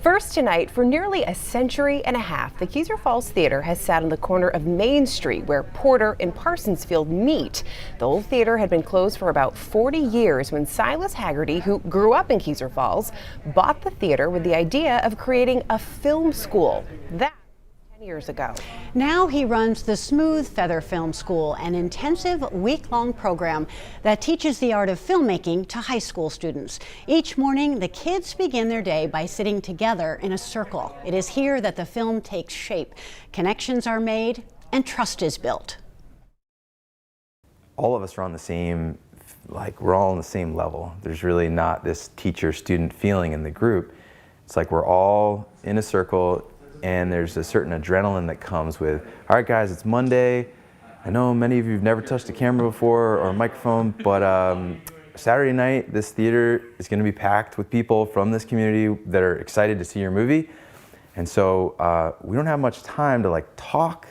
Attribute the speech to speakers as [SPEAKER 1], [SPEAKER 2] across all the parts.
[SPEAKER 1] First tonight, for nearly a century and a half, the Keyser Falls Theater has sat on the corner of Main Street where Porter and Parsonsfield meet. The old theater had been closed for about 40 years when Silas Haggerty, who grew up in Keyser Falls, bought the theater with the idea of creating a film school. That 10 years ago.
[SPEAKER 2] Now he runs the Smooth Feather Film School, an intensive week-long program that teaches the art of filmmaking to high school students. Each morning, the kids begin their day by sitting together in a circle. It is here that the film takes shape. Connections are made and trust is built.
[SPEAKER 3] All of us are on the same, we're all on the same level. There's really not this teacher-student feeling in the group. It's like we're all in a circle, and there's a certain adrenaline that comes with, all right guys, it's Monday. I know many of you have never touched a camera before or a microphone, but Saturday night, this theater is gonna be packed with people from this community that are excited to see your movie. And so we don't have much time to talk.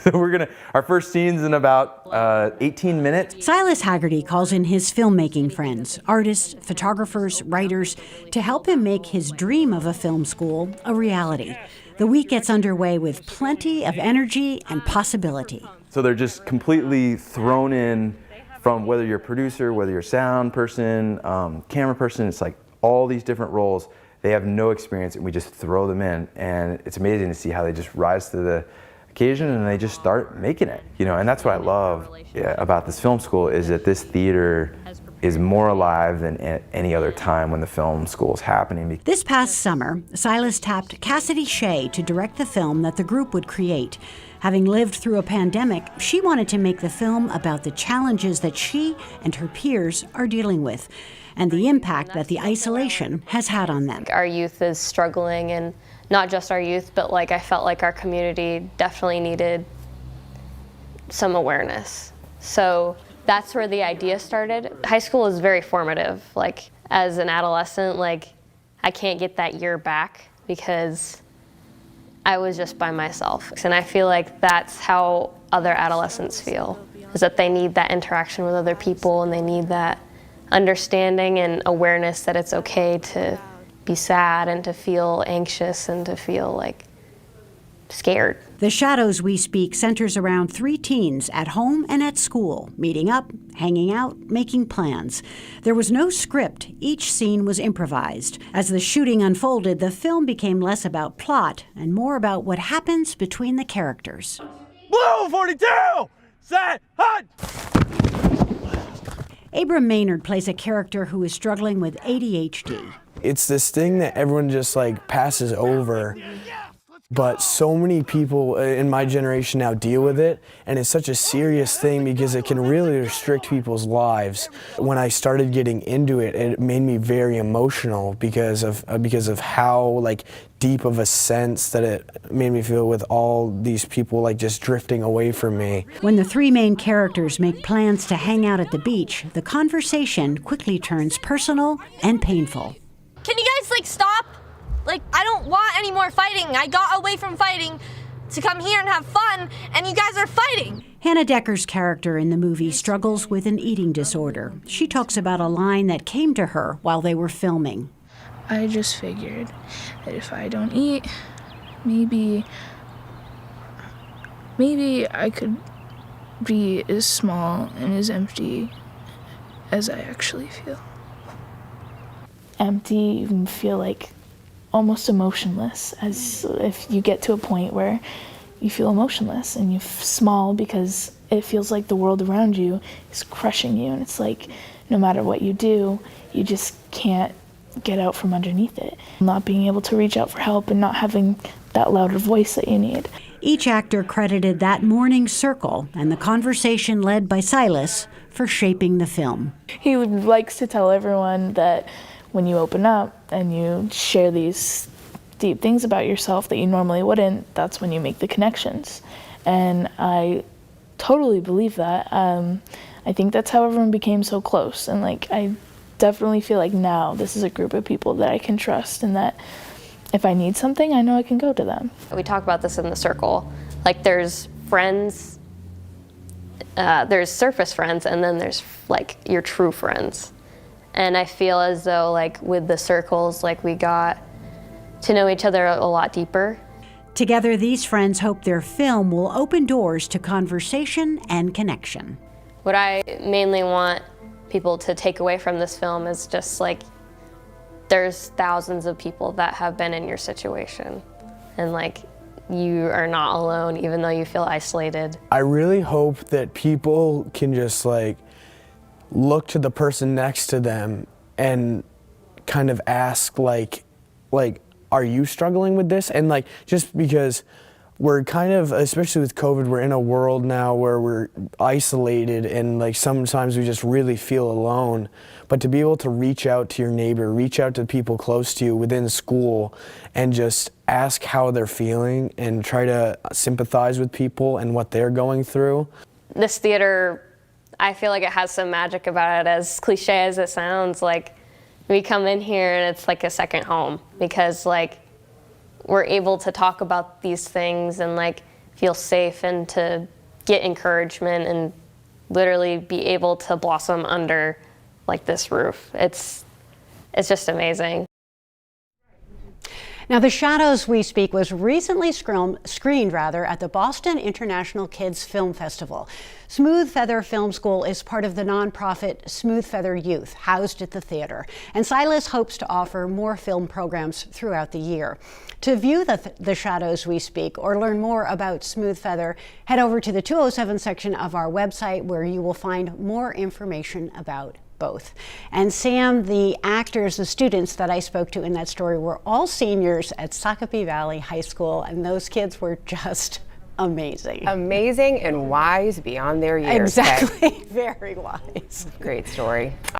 [SPEAKER 3] So our first scene's in about 18 minutes.
[SPEAKER 2] Silas Haggerty calls in his filmmaking friends, artists, photographers, writers, to help him make his dream of a film school a reality. The week gets underway with plenty of energy and possibility.
[SPEAKER 3] So they're just completely thrown in from whether you're a producer, whether you're a sound person, camera person, it's like all these different roles. They have no experience and we just throw them in, and it's amazing to see how they just rise to the occasion and they just start making it. And that's what I love about this film school, is that this theater is more alive than at any other time when the film school is happening.
[SPEAKER 2] This past summer, Silas tapped Cassidy Shea to direct the film that the group would create. Having lived through a pandemic, she wanted to make the film about the challenges that she and her peers are dealing with, and the impact that the isolation has had on them.
[SPEAKER 4] Our youth is struggling, and not just our youth, but I felt like our community definitely needed some awareness. So that's where the idea started. High school is very formative. As an adolescent, I can't get that year back because I was just by myself. And I feel like that's how other adolescents feel, is that they need that interaction with other people and they need that understanding and awareness that it's okay to be sad and to feel anxious and to feel scared.
[SPEAKER 2] The Shadows We Speak centers around 3 teens at home and at school, meeting up, hanging out, making plans. There was no script. Each scene was improvised. As the shooting unfolded, the film became less about plot and more about what happens between the characters.
[SPEAKER 5] Blue 42! Set, hunt!
[SPEAKER 2] Abram Maynard plays a character who is struggling with ADHD.
[SPEAKER 6] It's this thing that everyone just passes over, but so many people in my generation now deal with it, and it's such a serious thing because it can really restrict people's lives. When I started getting into it, it made me very emotional because of how deep of a sense that it made me feel with all these people just drifting away from me.
[SPEAKER 2] When the 3 main characters make plans to hang out at the beach, the conversation quickly turns personal and painful.
[SPEAKER 7] Can you guys stop? I don't want any more fighting. I got away from fighting to come here and have fun, and you guys are fighting.
[SPEAKER 2] Hannah Decker's character in the movie struggles with an eating disorder. She talks about a line that came to her while they were filming.
[SPEAKER 8] I just figured that if I don't eat, maybe I could be as small and as empty as I actually feel. Empty, you feel almost emotionless, as if you get to a point where you feel emotionless and you're small because it feels like the world around you is crushing you, and it's no matter what you do, you just can't get out from underneath it. Not being able to reach out for help and not having that louder voice that you need.
[SPEAKER 2] Each actor credited that morning circle and the conversation led by Silas for shaping the film.
[SPEAKER 8] He likes to tell everyone that when you open up and you share these deep things about yourself that you normally wouldn't, that's when you make the connections. And I totally believe that. I think that's how everyone became so close. And I definitely feel now this is a group of people that I can trust, and that if I need something, I know I can go to them.
[SPEAKER 4] We talk about this in the circle. There's friends, there's surface friends, and then there's your true friends. And I feel as though with the circles, we got to know each other a lot deeper.
[SPEAKER 2] Together, these friends hope their film will open doors to conversation and connection.
[SPEAKER 4] What I mainly want people to take away from this film is just like, there's thousands of people that have been in your situation, and like, you are not alone even though you feel isolated.
[SPEAKER 6] I really hope that people can just like look to the person next to them and kind of ask like, are you struggling with this? And like, just because we're kind of, especially with COVID, we're in a world now where we're isolated and like sometimes we just really feel alone. But to be able to reach out to your neighbor, reach out to people close to you within school and just ask how they're feeling and try to sympathize with people and what they're going through.
[SPEAKER 4] This theater, I feel like it has some magic about it, as cliche as it sounds. Like, we come in here and it's like a second home, because like, we're able to talk about these things and like feel safe and to get encouragement and literally be able to blossom under like this roof. It's just amazing.
[SPEAKER 2] Now, The Shadows We Speak was recently screened at the Boston International Kids Film Festival. Smooth Feather Film School is part of the nonprofit Smooth Feather Youth, housed at the theater. And Silas hopes to offer more film programs throughout the year. To view the Shadows We Speak or learn more about Smooth Feather, head over to the 207 section of our website, where you will find more information about both. And Sam, the actors, the students that I spoke to in that story were all seniors at Shakopee Valley High School, and those kids were just amazing.
[SPEAKER 1] Amazing and wise beyond their years.
[SPEAKER 2] Exactly, very wise.
[SPEAKER 1] Great story.